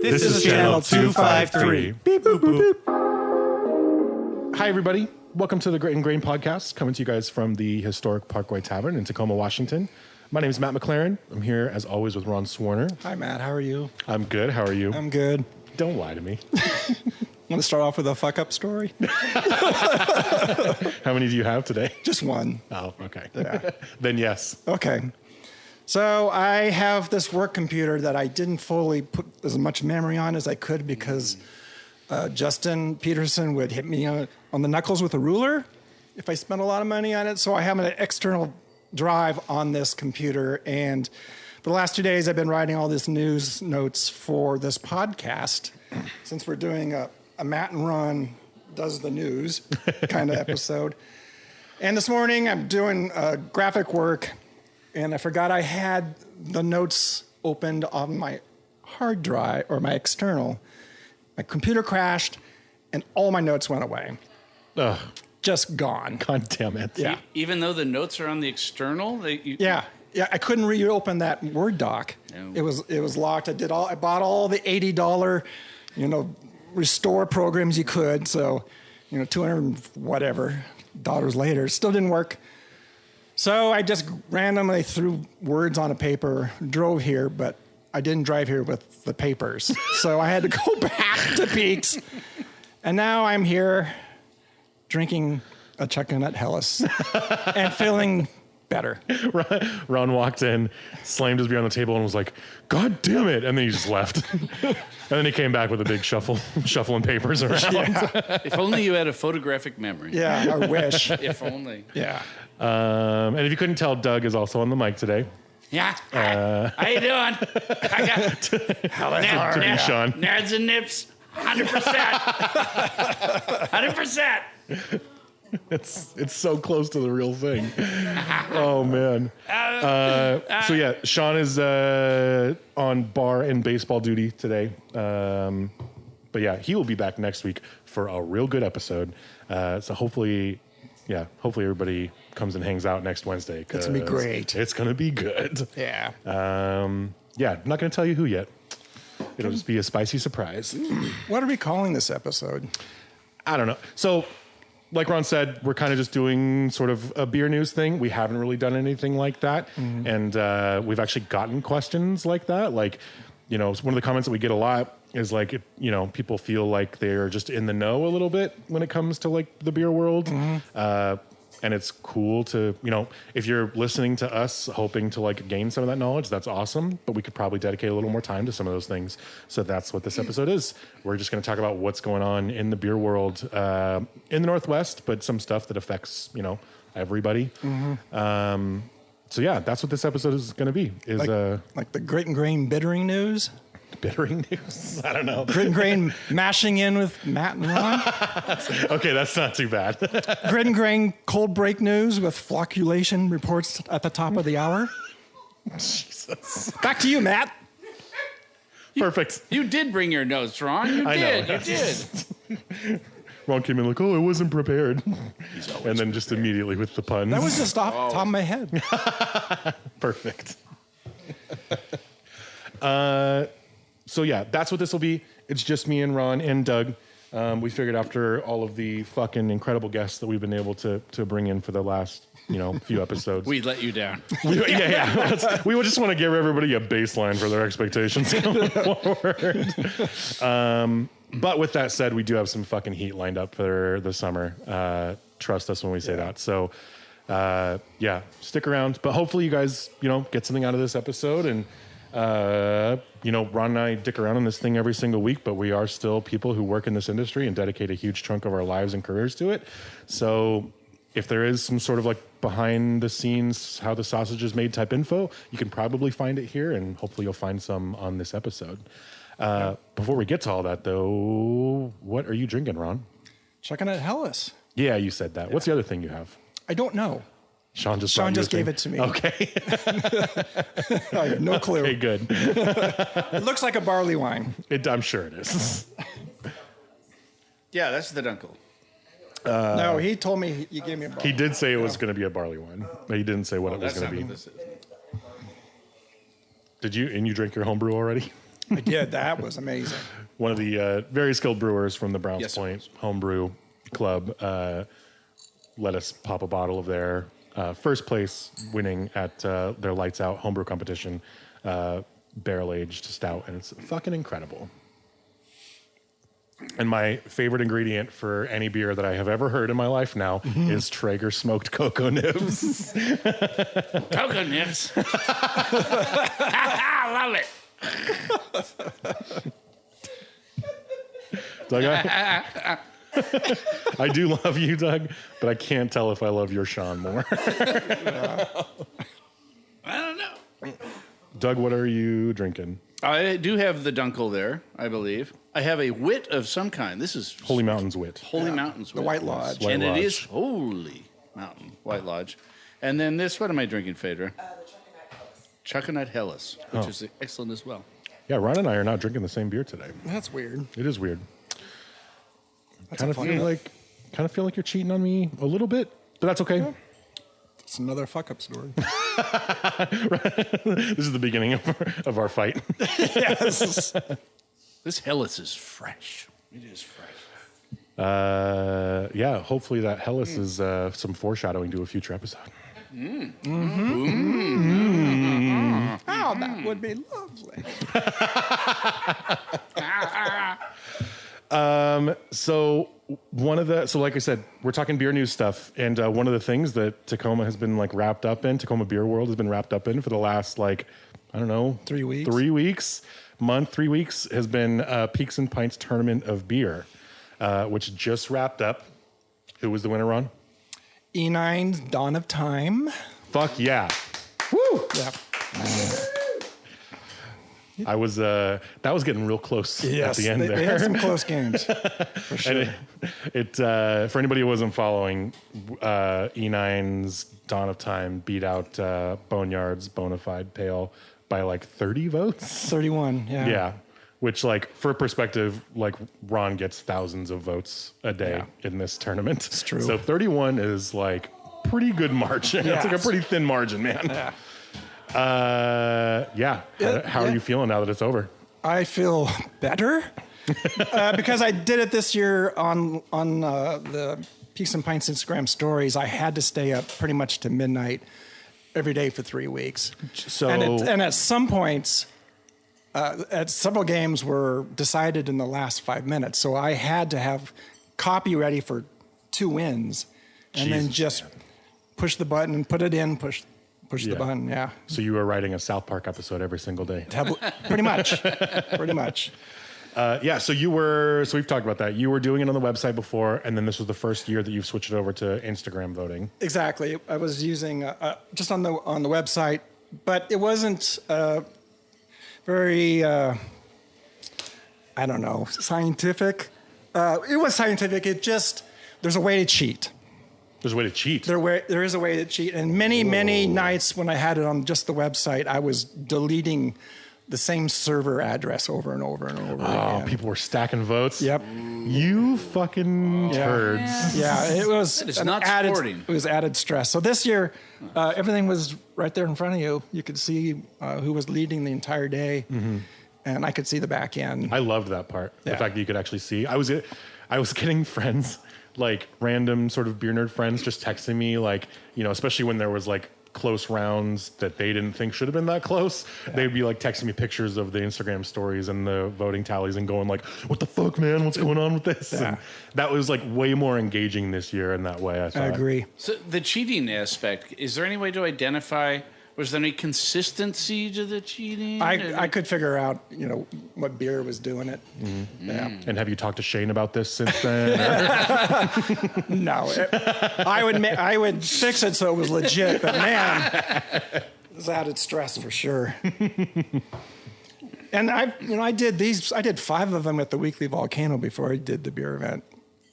This is channel 253. Beep, boop, boop. Hi, everybody. Welcome to the Grit and Grain podcast, coming to you guys from the historic Parkway Tavern in Tacoma, Washington. My name is Matt McLaren. I'm here, as always, with Ron Swarner. Hi, Matt. How are you? I'm good. How are you? I'm good. Don't lie to me. Want to start off with a fuck-up story? How many do you have today? Just one. Oh, okay. Yeah. Then yes. Okay. So I have this work computer that I didn't fully put as much memory on as I could because Justin Peterson would hit me on the knuckles with a ruler if I spent a lot of money on it. So I have an external drive on this computer. And for the last 2 days, I've been writing all this news notes for this podcast. Since we're doing a Matt and Ron does the news kind of episode. And this morning, I'm doing graphic work. And I forgot I had the notes opened on my hard drive or my external. My computer crashed and all my notes went away. Ugh. Just gone. God damn it. Yeah. Even though the notes are on the external? Yeah. I couldn't reopen that Word doc. No. It was locked. I bought all the $80, restore programs you could. So, 200 and whatever dollars later, it still didn't work. So I just randomly threw words on a paper, drove here, but I didn't drive here with the papers. So I had to go back to Peaks. And now I'm here drinking a Chuckanut Hellas and feeling better. Ron walked in, slammed his beer on the table, and was like, God damn it. And then he just left. And then he came back with a big shuffling papers around. Yeah. If only you had a photographic memory. Yeah, I wish. If only. Yeah. And if you couldn't tell, Doug is also on the mic today. Yeah. How you doing? I got Sean. nerds and nips. 100%. 100%. It's so close to the real thing. Oh man. So yeah, Sean is on bar and baseball duty today. But yeah, he will be back next week for a real good episode. So hopefully everybody comes and hangs out next Wednesday. It's gonna be great. It's gonna be good. Yeah. I'm not gonna tell you who yet. It'll just be a spicy surprise. What are we calling this episode? I don't know. So, like Ron said, we're kind of just doing sort of a beer news thing. We haven't really done anything like that. Mm-hmm. And we've actually gotten questions like that. Like, one of the comments that we get a lot is like, people feel like they're just in the know a little bit when it comes to like the beer world. Mm-hmm. And it's cool to, if you're listening to us hoping to like gain some of that knowledge, that's awesome. But we could probably dedicate a little more time to some of those things. So that's what this episode is. We're just going to talk about what's going on in the beer world in the Northwest, but some stuff that affects, everybody. Mm-hmm. So yeah, that's what this episode is going to be. Like the Grit and Grain bittering news? Bittering news? I don't know. Grit and Grain mashing in with Matt and Ron? Okay, that's not too bad. Grit and Grain cold break news with flocculation reports at the top of the hour? Jesus. Back to you, Matt. Perfect. You did bring your notes, Ron. You did. Ron came in like, oh, I wasn't prepared. And then just immediately with the puns. That was just off the top of my head. Perfect. So yeah, that's what this will be. It's just me and Ron and Doug. We figured after all of the fucking incredible guests that we've been able to bring in for the last, few episodes. We let you down. We just want to give everybody a baseline for their expectations going forward. But with that said, we do have some fucking heat lined up for the summer. Trust us when we say that. So, stick around. But hopefully you guys, get something out of this episode. And, Ron and I dick around on this thing every single week, but we are still people who work in this industry and dedicate a huge chunk of our lives and careers to it. So if there is some sort of like behind the scenes, how the sausage is made type info, you can probably find it here, and hopefully you'll find some on this episode. Before we get to all that though, what are you drinking, Ron? Chuckanut Hellas. Yeah, you said that. Yeah. What's the other thing you have? I don't know. Sean just gave it to me. Okay. I have no clue. Okay, good. It looks like a barley wine. I'm sure it is. Yeah, that's the Dunkel. No, he told me he gave me a barley. He did say it was going to be a barley wine, but he didn't say what it was going to be. This is. Did you? And you drank your homebrew already? I did. That was amazing. One of the very skilled brewers from the Browns Yes, Point Homebrew Club let us pop a bottle of their first place winning at their Lights Out homebrew competition, barrel-aged stout, and it's fucking incredible. And my favorite ingredient for any beer that I have ever heard in my life now is Traeger smoked cocoa nibs. Cocoa nibs. I love it. Doug, I do love you, Doug, but I can't tell if I love your Sean more. I don't know. Doug, what are you drinking? I do have the Dunkel there, I believe. I have a wit of some kind. This is Holy Mountain's Wit. Holy Mountain's The wit. White Lodge. White And Lodge. it is Holy Mountain, White Lodge. And then this, what am I drinking, Phaedra? The Chuckanut Hellas, which is excellent as well. Yeah, Ron and I are not drinking the same beer today. That's weird. It is weird. That's Kind of feel like you're cheating on me a little bit, but that's okay. It's another fuck up story. This is the beginning of our fight. Yes. This Hellas is fresh. It is fresh. Yeah, hopefully that Hellas is some foreshadowing to a future episode. Oh, that would be lovely. So like I said, we're talking beer news stuff, and one of the things that Tacoma has been like wrapped up in, Tacoma Beer World has been wrapped up in for the last 3 weeks, 3 weeks has been Peaks and Pints Tournament of Beer, which just wrapped up. Who was the winner, Ron? E9's Dawn of Time. Fuck yeah. Woo! Yeah. I was that was getting real close at the end there. They had some close games. For sure. And it for anybody who wasn't following, E9's Dawn of Time beat out Boneyard's Bonafide Pale by like 30 votes. 31, yeah. Yeah. Which, like, for perspective, like, Ron gets thousands of votes a day in this tournament. It's true. So 31 is like pretty good margin. Yeah. It's like a pretty thin margin, man. Yeah. How are you feeling now that it's over? I feel better because I did it this year on the Peaks and Pints Instagram stories. I had to stay up pretty much to midnight every day for 3 weeks. So And at some points, at several games were decided in the last 5 minutes. So I had to have copy ready for 2 wins, and then just push the button and put it in, push the button. Yeah. So you were writing a South Park episode every single day. Pretty much. Pretty much. So we've talked about that. You were doing it on the website before, and then this was the first year that you've switched it over to Instagram voting. Exactly. I was using just on the website, but it wasn't very scientific. It was scientific. It just there's a way to cheat. There's a way to cheat. There is a way to cheat, and many nights when I had it on just the website, I was deleting the same server address over and over and over again. People were stacking votes. Yep. You fucking turds. Yeah, it was. It's not sporting. It was added stress. So this year, everything was right there in front of you. You could see who was leading the entire day, and I could see the back end. I loved that part. The Yeah. fact that you could actually see. I was getting friends, like random sort of beer nerd friends, just texting me, like, especially when there was like close rounds that they didn't think should have been that close. Yeah. They'd be like texting me pictures of the Instagram stories and the voting tallies and going like, "What the fuck, man? What's going on with this?" Yeah. And that was like way more engaging this year in that way. I thought. I agree. So the cheating aspect, is there any way to identify, was there any consistency to the cheating? I could figure out, what beer was doing it. Yeah. And have you talked to Shane about this since then? No, I would fix it so it was legit, but man, it was added stress for sure. And I did 5 of them at the Weekly Volcano before I did the beer event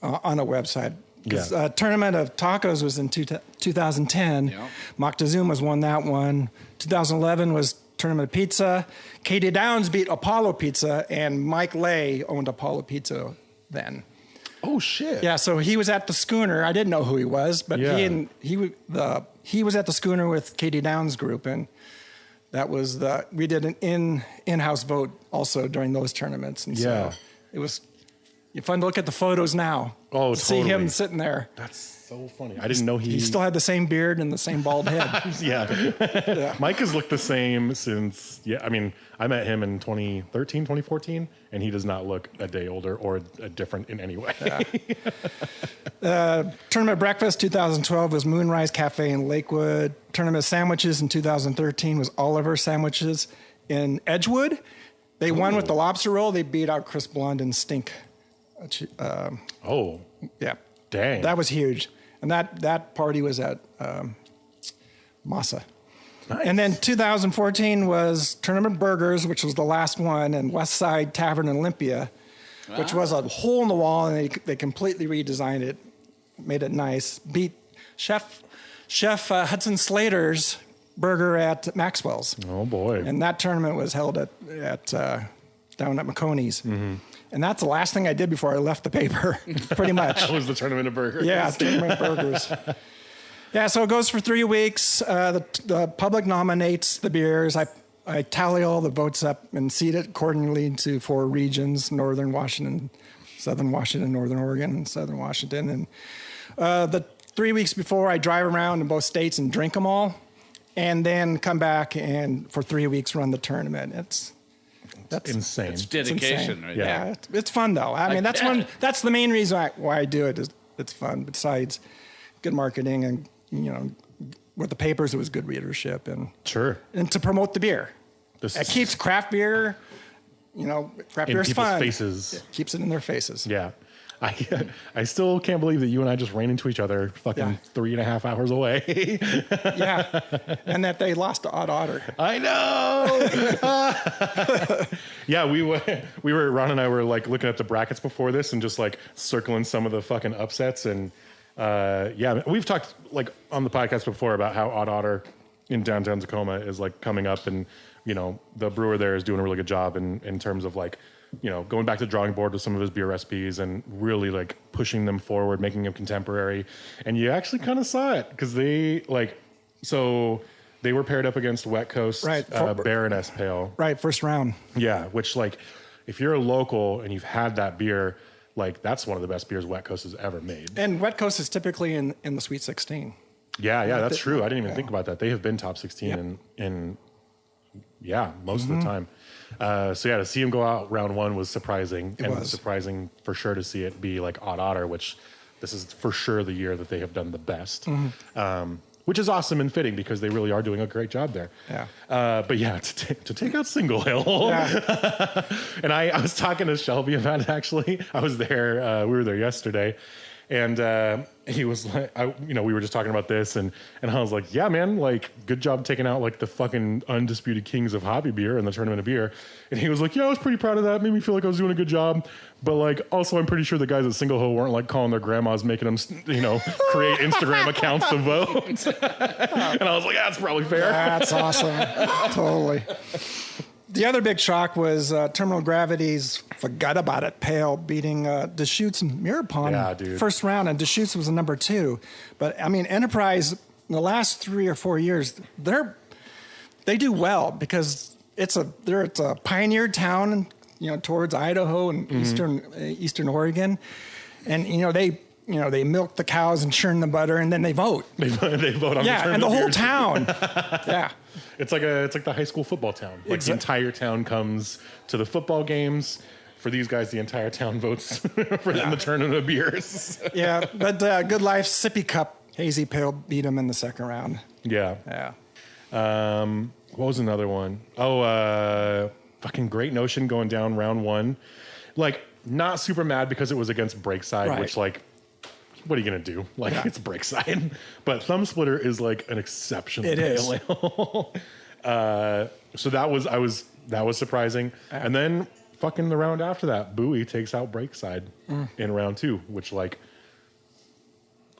on a website. Because Tournament of Tacos was in 2010. Yeah. Moctezuma's won that one. 2011 was Tournament of Pizza. Katie Downs beat Apollo Pizza, and Mike Lay owned Apollo Pizza then. Oh shit! Yeah, so he was at the Schooner. I didn't know who he was, but he was at the Schooner with Katie Downs' group, and we did an in-house vote also during those tournaments. And Yeah. so it was fun to look at the photos now. Oh, See totally. him sitting there. That's so funny. I didn't know He still had the same beard and the same bald head. Yeah. Mike has looked the same since, I mean, I met him in 2013, 2014, and he does not look a day older or different in any way. Yeah. Tournament breakfast 2012 was Moonrise Cafe in Lakewood. Tournament sandwiches in 2013 was Oliver Sandwiches in Edgewood. They won with the lobster roll. They beat out Chris Blund and Stink. Yeah. Dang. That was huge. And that party was at Massa. Nice. And then 2014 was Tournament Burgers, which was the last one, and Westside Tavern in Olympia, which was a hole in the wall, and they completely redesigned it, made it nice. Beat Chef Hudson Slater's burger at Maxwell's. Oh, boy. And that tournament was held at down at McConey's. Mm-hmm. And that's the last thing I did before I left the paper, pretty much. That was the Tournament of Burgers. Yeah, Tournament Burgers. Yeah, so it goes for 3 weeks. The public nominates the beers. I tally all the votes up and seed it accordingly to 4 regions: Northern Washington, Southern Washington, Northern Oregon, and Southern Washington. And the 3 weeks before, I drive around in both states and drink them all, and then come back and for 3 weeks run the tournament. That's insane. It's dedication, right? Yeah, it's fun though. I mean, that's the main reason why I do it. Is it's fun. Besides good marketing and with the papers, it was good readership and and to promote the beer. It keeps craft beer. Craft beer is fun. Faces. It keeps it in their faces. Yeah. I still can't believe that you and I just ran into each other fucking 3.5 hours away. Yeah. And that they lost to Odd Otter. I know. Yeah, Ron and I were like looking at the brackets before this and just like circling some of the fucking upsets. And we've talked like on the podcast before about how Odd Otter in downtown Tacoma is like coming up, and the brewer there is doing a really good job in terms of like, going back to the drawing board with some of his beer recipes and really like pushing them forward, making them contemporary. And you actually kind of saw it because they were paired up against Wet Coast Baroness Pale. Right, first round. Yeah, which like if you're a local and you've had that beer, like that's one of the best beers Wet Coast has ever made. And Wet Coast is typically in the Sweet 16. Yeah, that's true. I didn't even think about that. They have been top 16 in most of the time. To see him go out round 1 was surprising. It was surprising for sure to see it be like Odd Otter, which this is for sure the year that they have done the best. Which is awesome and fitting because they really are doing a great job there. Yeah. To take out Single Hill. Yeah. And I was talking to Shelby about it actually. I was there, we were there yesterday. And he was like, we were just talking about this, and I was like, yeah, man, like, good job taking out like the fucking undisputed kings of hobby beer in the Tournament of Beer. And he was like, yeah, I was pretty proud of that. Made me feel like I was doing a good job. But like, also, I'm pretty sure the guys at Single Hill weren't like calling their grandmas, making them, create Instagram accounts to vote. And I was like, that's probably fair. That's awesome. Totally. The other big shock was Terminal Gravity's Forgot About It Pale beating Deschutes and Mirror Pond first round, and Deschutes was the number 2. But I mean, Enterprise in the last 3 or 4 years, they do well because it's a pioneer town, towards Idaho and Eastern Oregon, and they milk the cows and churn the butter, and then they vote. They vote on and the whole town. Yeah. It's like the high school football town. Like the entire town comes to the football games. For these guys, the entire town votes for them to turn into beers. Yeah, but Good Life Sippy Cup Hazy Pale beat them in the second round. Yeah. What was another one? Fucking Great Notion going down round 1. Like, not super mad because it was against Breakside, which like, what are you going to do? Like, it's Breakside. But Thumb Splitter is like an exceptional pale ale. So that was surprising. And then fucking the round after that, Bowie takes out Breakside in round 2, which like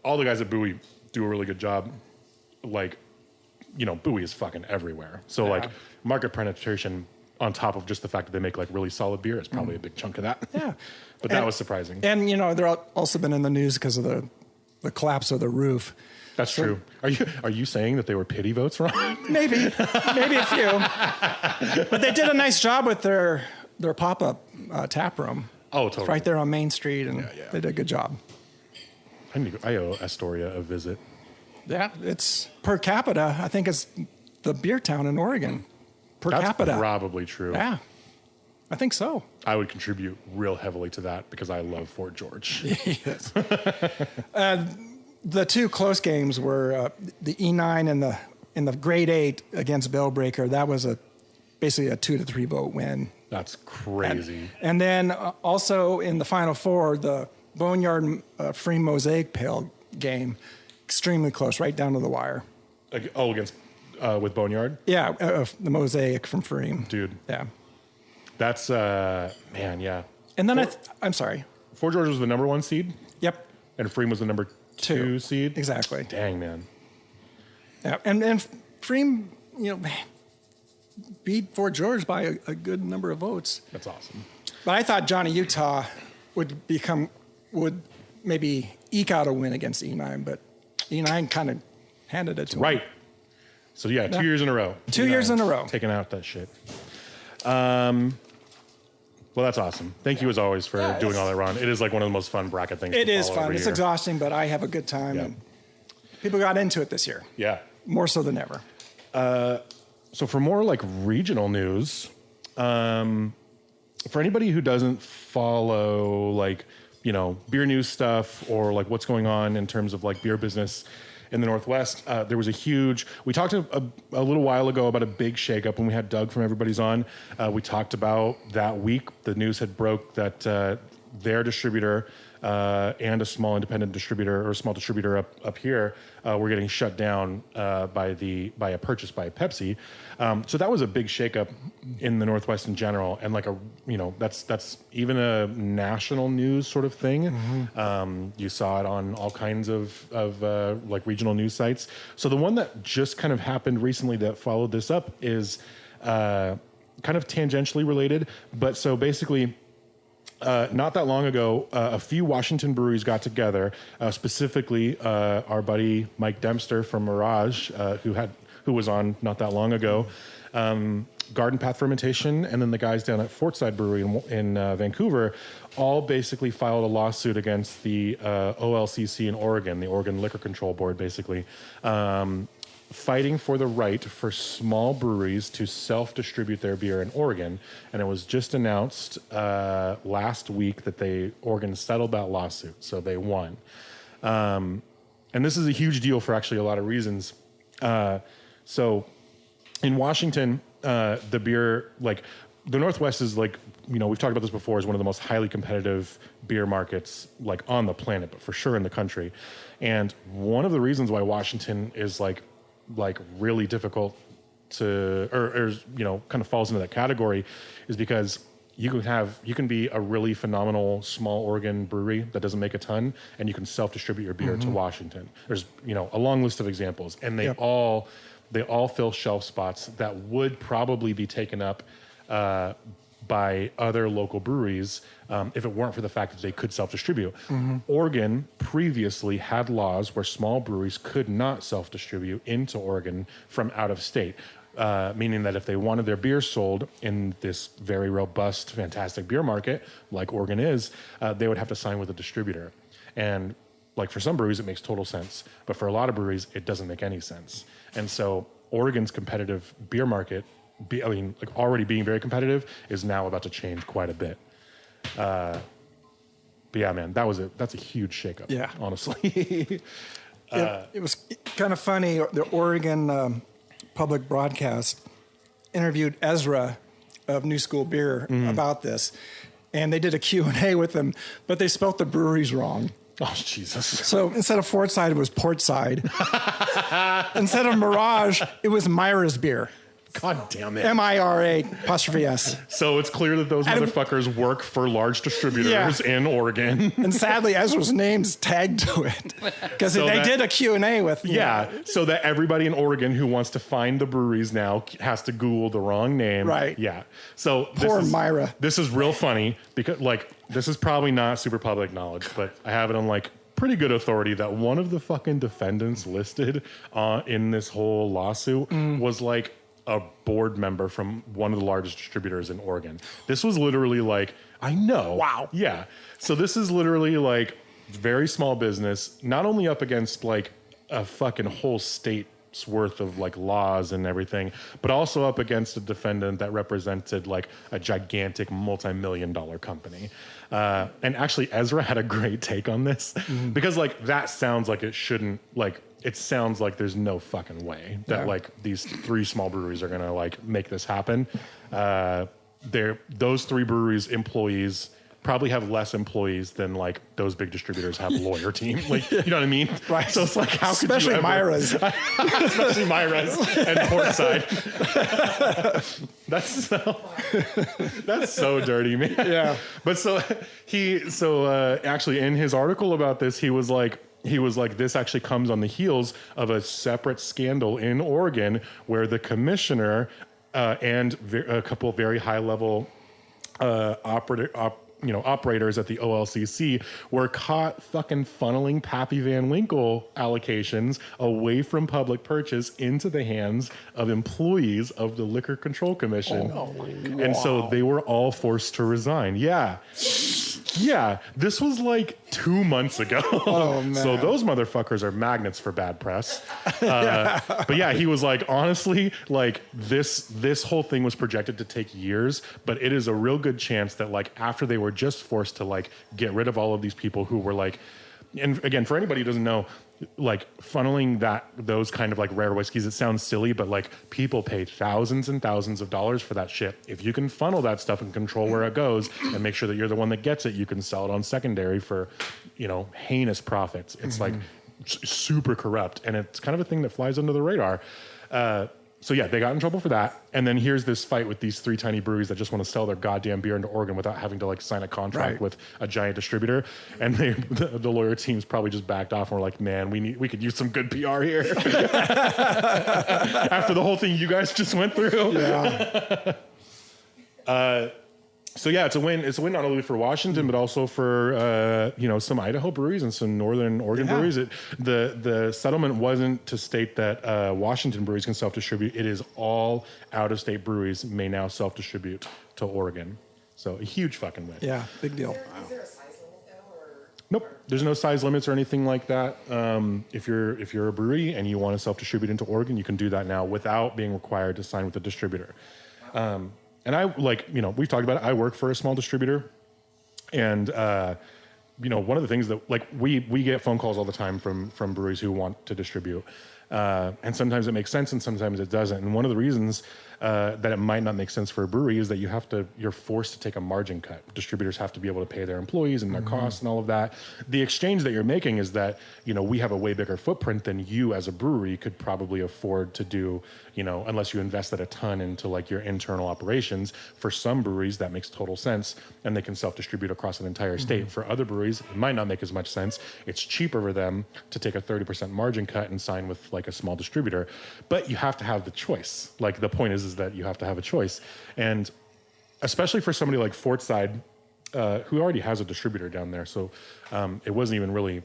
all the guys at Bowie do a really good job. Like, Bowie is fucking everywhere. So like market penetration on top of just the fact that they make like really solid beer is probably a big chunk of that. Yeah. But that was surprising. And, they're also been in the news because of the collapse of the roof. That's true. Are you saying that they were pity votes, Ron? Maybe a few. But they did a nice job with their pop-up tap room. Oh, totally. It's right there on Main Street, and they did a good job. I owe Astoria a visit. Yeah, it's per capita. I think it's the beer town in Oregon. That's Capita. Probably true. Yeah, I think so. I would contribute real heavily to that because I love Fort George. Yes. The two close games were the E9 in the grade 8 against Bellbreaker. That was basically a 2-3 vote win. That's crazy. And then also in the Final Four, the Boneyard Free Mosaic Pale game, extremely close, right down to the wire. Against with Boneyard? Yeah, the Mosaic from Freem. Dude. Yeah. That's, man, yeah. And then I'm sorry. Fort George was the number 1 seed? Yep. And Freem was the number 2 seed? Exactly. Dang, man. Yeah, and Freem, beat Fort George by a good number of votes. That's awesome. But I thought Johnny Utah would maybe eke out a win against E9, but E9 kind of handed it to him. Right. So, 2 years in a row. 2 years in a row. Taking out that shit. Well, that's awesome. Thank you, as always, for doing all that, Ron. It is like one of the most fun bracket things. It to is follow fun. every It's year. exhausting, but I have a good time. Yeah. And people got into it this year. Yeah. More so than ever. So for more like regional news, for anybody who doesn't follow like, beer news stuff or like what's going on in terms of like beer business in the Northwest, there was we talked a little while ago about a big shakeup when we had Doug from Everybody's On. We talked about that week, the news had broke that their distributor and a small independent distributor or a small distributor up here were getting shut down by a purchase by Pepsi. So that was a big shakeup in the Northwest in general, and like that's even a national news sort of thing. Mm-hmm. You saw it on all kinds of like regional news sites. So the one that just kind of happened recently that followed this up is kind of tangentially related, but so basically. Not that long ago, a few Washington breweries got together, specifically our buddy Mike Dempster from Mirage, who was on not that long ago, Garden Path Fermentation, and then the guys down at Fortside Brewing in Vancouver, all basically filed a lawsuit against the OLCC in Oregon, the Oregon Liquor Control Board, basically. Fighting for the right for small breweries to self-distribute their beer in Oregon. And it was just announced last week that Oregon settled that lawsuit, so they won. And this is a huge deal for actually a lot of reasons. So in Washington, the beer, like the Northwest is like, we've talked about this before, is one of the most highly competitive beer markets like on the planet, but for sure in the country. And one of the reasons why Washington is like really difficult to, or kind of falls into that category, is because you can be a really phenomenal small Oregon brewery that doesn't make a ton, and you can self-distribute your beer to Washington. There's a long list of examples, and they all fill shelf spots that would probably be taken up by other local breweries if it weren't for the fact that they could self-distribute. Mm-hmm. Oregon previously had laws where small breweries could not self-distribute into Oregon from out of state, meaning that if they wanted their beer sold in this very robust, fantastic beer market like Oregon is, they would have to sign with a distributor. And like for some breweries, it makes total sense, but for a lot of breweries, it doesn't make any sense. And so Oregon's competitive beer market, already being very competitive, is now about to change quite a bit. But yeah, man, that's a huge shakeup. Yeah, honestly. It was kind of funny. The Oregon public broadcast interviewed Ezra of New School Beer about this, and they did a Q&A with him, but they spelt the breweries wrong. Oh, Jesus. So instead of Fortside, it was Portside. Instead of Mirage, it was Myra's Beer. God damn it. MIRA''S. So it's clear that those motherfuckers work for large distributors in Oregon. And sadly, Ezra's name's tagged to it. Because they did a Q&A with me. Yeah, so that everybody in Oregon who wants to find the breweries now has to Google the wrong name. Right. Yeah. So Poor Myra. This is real funny because, this is probably not super public knowledge, but I have it on, pretty good authority that one of the fucking defendants listed in this whole lawsuit was like a board member from one of the largest distributors in Oregon. This was literally like, I know. Wow. Yeah. So this is literally like very small business, not only up against like a fucking whole state's worth of like laws and everything, but also up against a defendant that represented like a gigantic multi-million-dollar company. And actually Ezra had a great take on this because like that sounds like it shouldn't, like it sounds like there's no fucking way that like these 3 small breweries are going to like make this happen. Those 3 breweries employees probably have less employees than like those big distributors have lawyer team. Like, you know what I mean? Right. So it's like, how especially could you ever, Myra's. especially Myra's and Fortside. That's so dirty, man. Yeah. But actually in his article about this, he was like, this actually comes on the heels of a separate scandal in Oregon where the commissioner and a couple of very high level operators at the OLCC were caught fucking funneling Pappy Van Winkle allocations away from public purchase into the hands of employees of the Liquor Control Commission. And so they were all forced to resign. Yeah. Yeah, this was like 2 months ago. Oh, man. So those motherfuckers are magnets for bad press. But yeah, he was like, honestly, like this whole thing was projected to take years, but it is a real good chance that like after they were just forced to like get rid of all of these people who were like, and again, for anybody who doesn't know, like funneling those kind of like rare whiskeys, it sounds silly, but like people pay thousands and thousands of dollars for that shit. If you can funnel that stuff and control where it goes and make sure that you're the one that gets it, you can sell it on secondary for, heinous profits. It's like super corrupt, and it's kind of a thing that flies under the radar. So yeah, they got in trouble for that. And then here's this fight with these 3 tiny breweries that just want to sell their goddamn beer into Oregon without having to like sign a contract with a giant distributor. And the lawyer teams probably just backed off and were like, man, we could use some good PR here. After the whole thing you guys just went through. Yeah. So yeah, it's a win. It's a win not only for Washington, but also for some Idaho breweries and some Northern Oregon breweries. The settlement wasn't to state that Washington breweries can self-distribute. It is all out-of-state breweries may now self-distribute to Oregon. So a huge fucking win. Yeah, big deal. Is there a size limit though? Nope, there's no size limits or anything like that. If you're a brewery and you want to self-distribute into Oregon, you can do that now without being required to sign with a distributor. And I we've talked about it. I work for a small distributor, and one of the things that like we get phone calls all the time from breweries who want to distribute, and sometimes it makes sense and sometimes it doesn't. And one of the reasons that it might not make sense for a brewery is that you're forced to take a margin cut. Distributors have to be able to pay their employees and their costs and all of that. The exchange that you're making is that we have a way bigger footprint than you as a brewery could probably afford to do. Unless you invested a ton into like your internal operations. For some breweries, that makes total sense, and they can self-distribute across an entire state. For other breweries, it might not make as much sense. It's cheaper for them to take a 30% margin cut and sign with like a small distributor, but you have to have the choice. Like the point is that you have to have a choice, and especially for somebody like Fortside, who already has a distributor down there, so it wasn't even really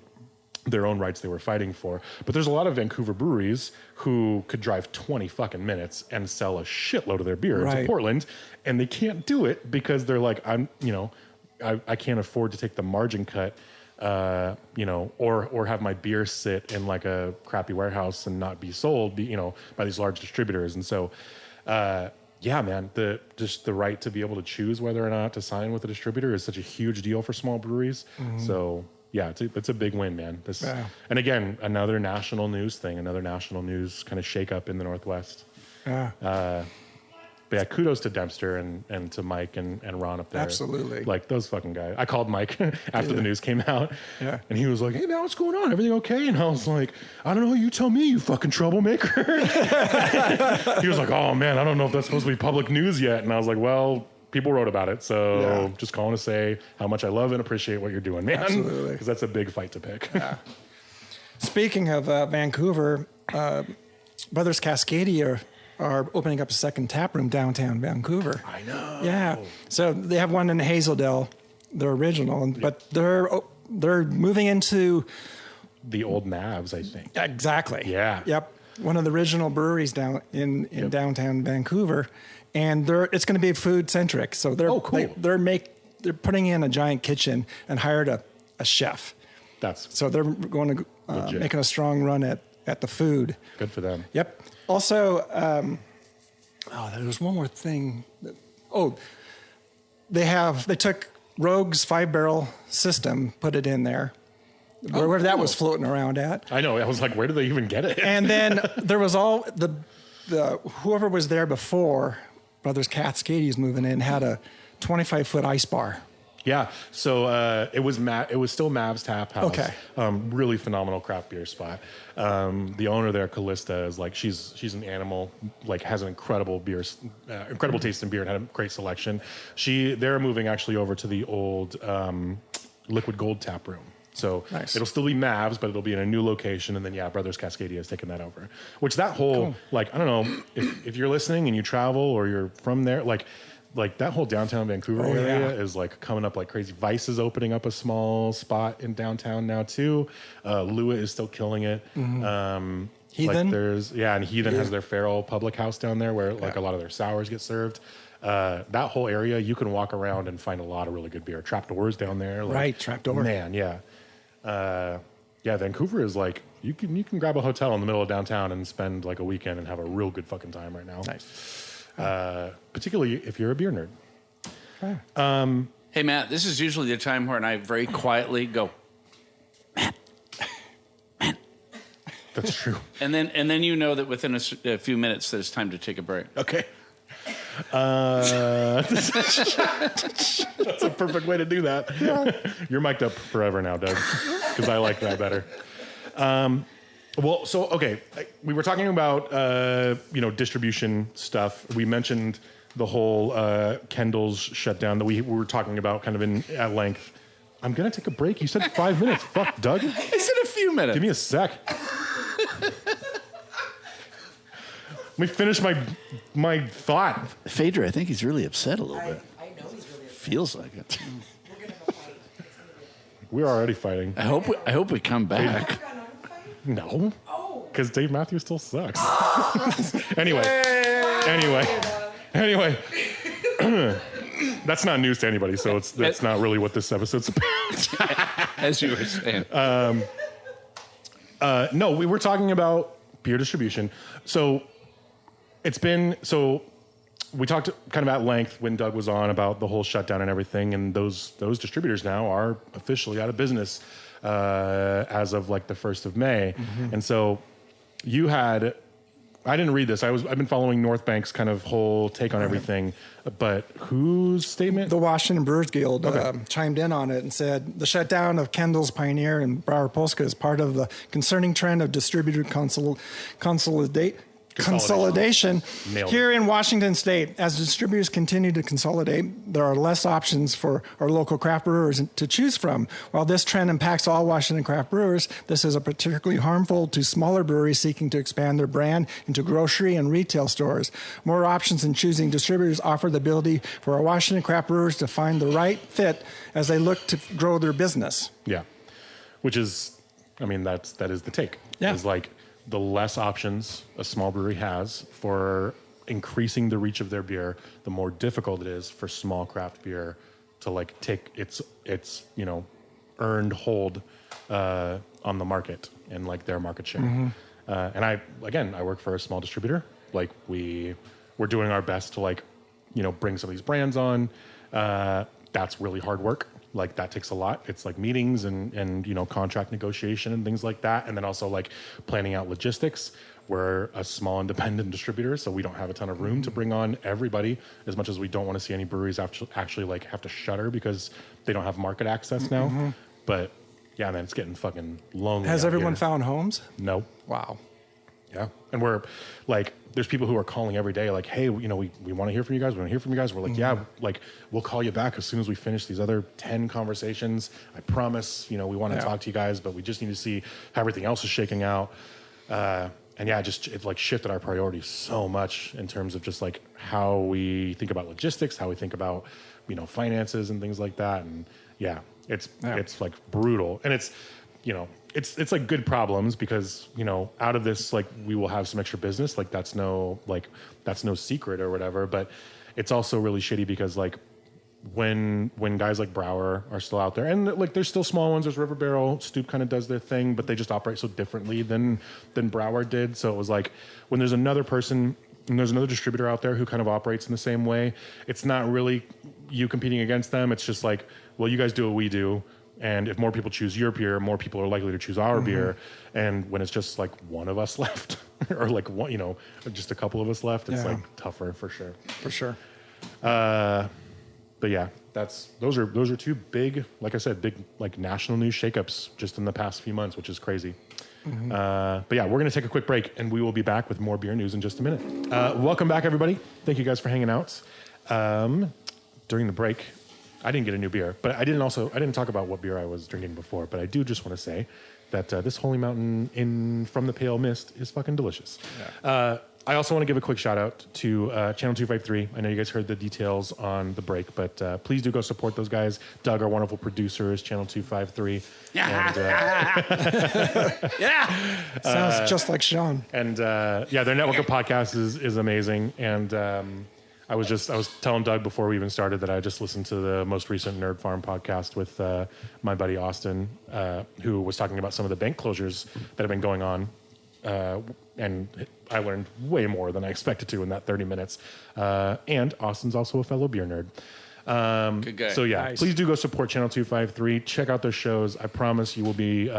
their own rights they were fighting for. But there's a lot of Vancouver breweries who could drive 20 fucking minutes and sell a shitload of their beer into Portland, and they can't do it because they're like, I can't afford to take the margin cut, or have my beer sit in like a crappy warehouse and not be sold, by these large distributors. And so, yeah, man, the right to be able to choose whether or not to sign with a distributor is such a huge deal for small breweries. So yeah, it's a big win, man. And again, another national news thing, another national news kind of shakeup in the Northwest. But yeah, kudos to Dempster and to Mike and Ron up there. Absolutely. Like those fucking guys. I called Mike after the news came out. Yeah. And he was like, hey man, what's going on? Everything okay? And I was like, I don't know. You tell me, you fucking troublemaker. He was like, oh man, I don't know if that's supposed to be public news yet. And I was like, well, people wrote about it. So just calling to say how much I love and appreciate what you're doing, man. Absolutely. Because that's a big fight to pick. Yeah. Speaking of Vancouver, Brothers Cascadia are opening up a second tap room downtown Vancouver. I know. Yeah. So they have one in Hazeldale, their original, but they're they're moving into The old Mavs, I think. exactly. Yeah. Yep. One of the original breweries down in downtown Vancouver, and it's going to be food centric. So they're cool. they're putting in a giant kitchen and hired a chef. So they're going to making a strong run at the food. Good for them. Yep. Also, there was one more thing. They took Rogue's 5-barrel system, put it in there. Where that was floating around at. I know. I was like, where did they even get it? And then there was all the whoever was there before, Brothers Cascades moving in, had a 25-foot ice bar. Yeah. So it was still Mav's Tap House. Okay. Really phenomenal craft beer spot. The owner there, Callista, is like she's an animal. Like has an incredible incredible taste in beer, and had a great selection. They're moving actually over to the old Liquid Gold tap room. So nice. It'll still be Mavs, but it'll be in a new location. And then, Brothers Cascadia has taken that over. Which that whole, I don't know, if you're listening and you travel or you're from there, like that whole downtown Vancouver area is like coming up like crazy. Vice is opening up a small spot in downtown now too. Lua is still killing it. Heathen? And Heathen has their feral public house down there where like a lot of their sours get served. That whole area, you can walk around and find a lot of really good beer. Trapdoors down there. Right, Trapdoor. Man, yeah. Vancouver is like you can grab a hotel in the middle of downtown and spend like a weekend and have a real good fucking time right now. Nice. Particularly if you're a beer nerd. Okay. Hey, Matt, this is usually the time where I very quietly go, Matt. That's true. And then you know that within a few minutes there's time to take a break. Okay. That's a perfect way to do that. Yeah. You're mic'd up forever now, Doug, because I like that better. We were talking about distribution stuff. We mentioned the whole Kendall's shutdown that we were talking about kind of at length. I'm gonna take a break. You said 5 minutes. Fuck, Doug. I said a few minutes. Give me a sec. Let me finish my thought. Phaedra, I think he's really upset a little bit. I know he's really upset. Feels like it. We're going to have a fight. It's gonna be- We're already fighting. I hope we come back. You got another fight? No, Oh. because Dave Matthews still sucks. Anyway. That's not news to anybody, so that's not really what this episode's about. As you were saying. No, we were talking about beer distribution. So we talked kind of at length when Doug was on about the whole shutdown and everything, and those distributors now are officially out of business as of like the 1st of May. Mm-hmm. And so I didn't read this. I've been following North Bank's kind of whole take on everything, but whose statement? The Washington Brewers Guild chimed in on it and said the shutdown of Kendall's, Pioneer, and Browar Polska is part of the concerning trend of distributor consolidation here in Washington State. As distributors continue to consolidate, there are less options for our local craft brewers to choose from. While this trend impacts all Washington craft brewers, this is particularly harmful to smaller breweries seeking to expand their brand into grocery and retail stores. More options in choosing distributors offer the ability for our Washington craft brewers to find the right fit as they look to grow their business. Yeah, which is, that is the take. Yeah. Is like, the less options a small brewery has for increasing the reach of their beer, the more difficult it is for small craft beer to like take its earned hold on the market and like their market share. Mm-hmm. And I work for a small distributor. Like we're doing our best to like bring some of these brands on. That's really hard work. Like that takes a lot. It's like meetings and contract negotiation and things like that. And then also like planning out logistics. We're a small independent distributor, so we don't have a ton of room to bring on everybody, as much as we don't want to see any breweries actually like have to shutter because they don't have market access now. Mm-hmm. But yeah, man, it's getting fucking lonely. Has everyone here. found homes? No. Wow. Yeah. And we're like, there's people who are calling every day like, hey, we want to hear from you guys. We want to hear from you guys. We're like, mm-hmm. Yeah, like we'll call you back as soon as we finish these other 10 conversations. I promise, we want to talk to you guys, but we just need to see how everything else is shaking out. And yeah, it like shifted our priorities so much in terms of just like how we think about logistics, how we think about finances and things like that. And it's like brutal. And it's, it's like good problems because, out of this, like we will have some extra business. Like that's no secret or whatever, but it's also really shitty because like when guys like Browar are still out there and like there's still small ones, there's River Barrel, Stoop kind of does their thing, but they just operate so differently than Browar did. So it was like when there's another person and there's another distributor out there who kind of operates in the same way, it's not really you competing against them. It's just like, well, you guys do what we do. And if more people choose your beer, more people are likely to choose our beer. And when it's just like one of us left or like one, just a couple of us left, it's like tougher for sure. For sure. But yeah, those are two big, like I said, big like national news shakeups just in the past few months, which is crazy. But yeah, we're going to take a quick break and we will be back with more beer news in just a minute. Welcome back, everybody. Thank you guys for hanging out. During the break, I didn't get a new beer, but I didn't talk about what beer I was drinking before, but I do just want to say that this Holy Mountain from the Pale Mist is fucking delicious. Yeah. I also want to give a quick shout out to Channel 253. I know you guys heard the details on the break, but please do go support those guys. Doug, our wonderful producer, is Channel 253. And, Sounds just like Sean. And their network of podcasts is amazing. And I was telling Doug before we even started that I just listened to the most recent Nerd Farm podcast with my buddy Austin, who was talking about some of the bank closures that have been going on. And I learned way more than I expected to in that 30 minutes. And Austin's also a fellow beer nerd. Good guy. So yeah, Nice. Please do go support Channel 253. Check out their shows. I promise you will be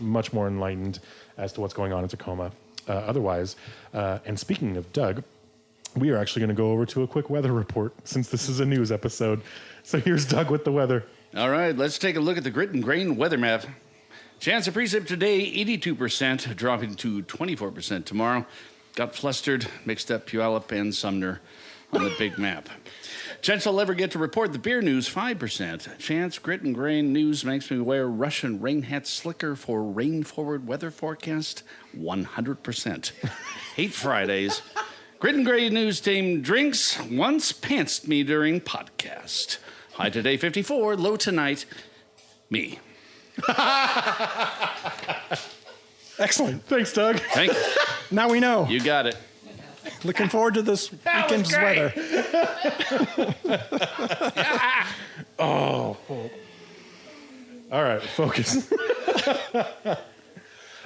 much more enlightened as to what's going on in Tacoma. Otherwise, and speaking of Doug, we are actually going to go over to a quick weather report since this is a news episode. So here's Doug with the weather. All right, let's take a look at the grit and grain weather map. Chance of precip today, 82%, dropping to 24% tomorrow. Got flustered, mixed up Puyallup and Sumner on the big map. Chance I'll ever get to report the beer news, 5%. Chance grit and grain news makes me wear Russian rain hat slicker for rain forward weather forecast, 100%. Hate Fridays. Grit and grain news team drinks once pantsed me during podcast. High today, 54. Low tonight, me. Excellent. Thanks, Doug. Thank you. Now we know. You got it. Looking forward to this weekend's weather. Oh. All right, focus.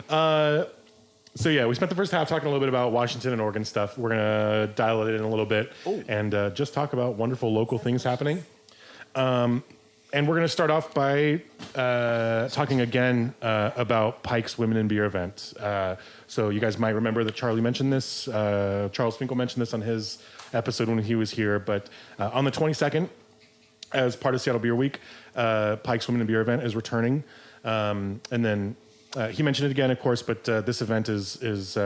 So yeah, we spent the first half talking a little bit about Washington and Oregon stuff. We're gonna dial it in a little bit and just talk about wonderful local things happening. And we're going to start off by talking again about Pike's Women in Beer event. So you guys might remember that Charlie mentioned this. Charles Finkel mentioned this on his episode when he was here. But on the 22nd, as part of Seattle Beer Week, Pike's Women in Beer event is returning. And then he mentioned it again, of course, but this event is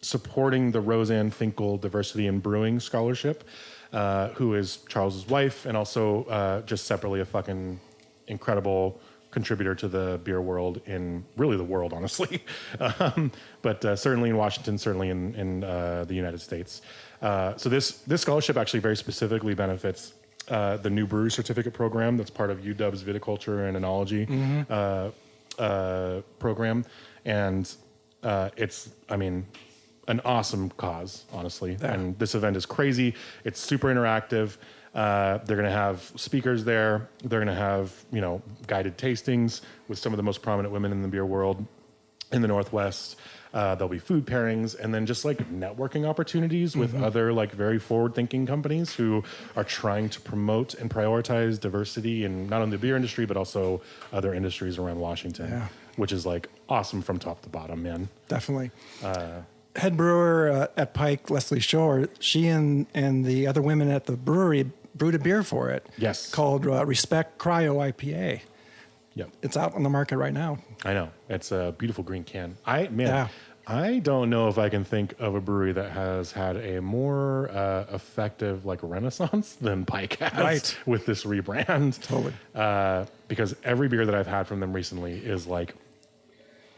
supporting the Roseanne Finkel Diversity in Brewing Scholarship. Who is Charles's wife and also just separately a fucking incredible contributor to the beer world in really the world, honestly. But certainly in Washington, certainly in the United States. So this scholarship actually very specifically benefits the new brewery certificate program that's part of UW's viticulture and enology program. And it's, an awesome cause, honestly. Yeah. And this event is crazy. It's super interactive. They're going to have speakers there. They're going to have, guided tastings with some of the most prominent women in the beer world in the Northwest. There'll be food pairings and then just like networking opportunities with other like very forward-thinking companies who are trying to promote and prioritize diversity in not only the beer industry, but also other industries around Washington, which is like awesome from top to bottom, man. Definitely. Head brewer at Pike, Leslie Shore, she and the other women at the brewery brewed a beer for it. Yes. Called Respect Cryo IPA. Yep. It's out on the market right now. I know. It's a beautiful green can. I don't know if I can think of a brewery that has had a more effective like renaissance than Pike has with this rebrand. Totally. Because every beer that I've had from them recently is like,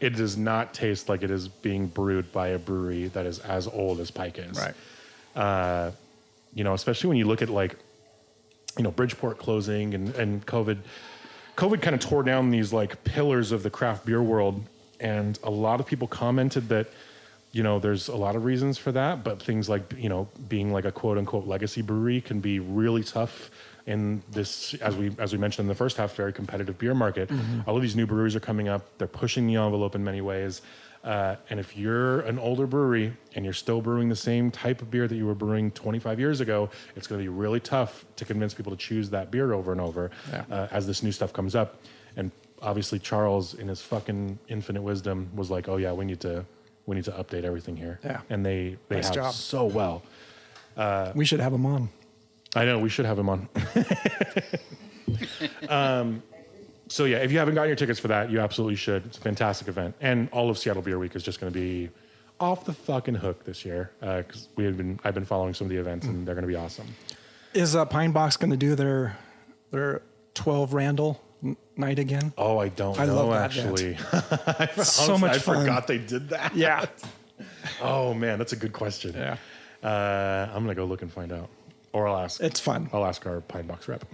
it does not taste like it is being brewed by a brewery that is as old as Pike is. Right. Especially when you look at like Bridgeport closing and COVID kind of tore down these like pillars of the craft beer world. And a lot of people commented that, there's a lot of reasons for that, but things like, being like a quote unquote legacy brewery can be really tough in this, as we mentioned in the first half, very competitive beer market. All of these new breweries are coming up. They're pushing the envelope in many ways. And if you're an older brewery and you're still brewing the same type of beer that you were brewing 25 years ago, it's going to be really tough to convince people to choose that beer over and over as this new stuff comes up. And obviously Charles, in his fucking infinite wisdom, was like, "Oh yeah, we need to update everything here." Yeah. And they Nice have job. so well. We should have him on. I know, we should have him on. So yeah, if you haven't gotten your tickets for that, you absolutely should. It's a fantastic event. And all of Seattle Beer Week is just going to be off the fucking hook this year, because I've been following some of the events and they're going to be awesome. Is Pine Box going to do their 12 Randall night again? Oh, I don't know, love that actually. So much I fun. forgot they did that. Yeah. Oh man, that's a good question. Yeah. I'm going to go look and find out. Or I'll ask. It's fun. I'll ask our Pine Box rep.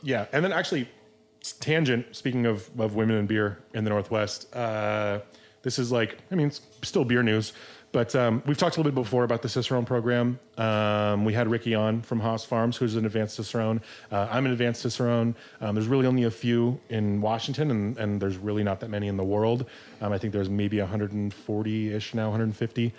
Yeah, and then actually, tangent, speaking of women in beer in the Northwest, this is it's still beer news, but we've talked a little bit before about the Cicerone program. We had Ricky on from Haas Farms, who's an advanced Cicerone. I'm an advanced Cicerone. There's really only a few in Washington, and there's really not that many in the world. I think there's maybe 140-ish now, 150.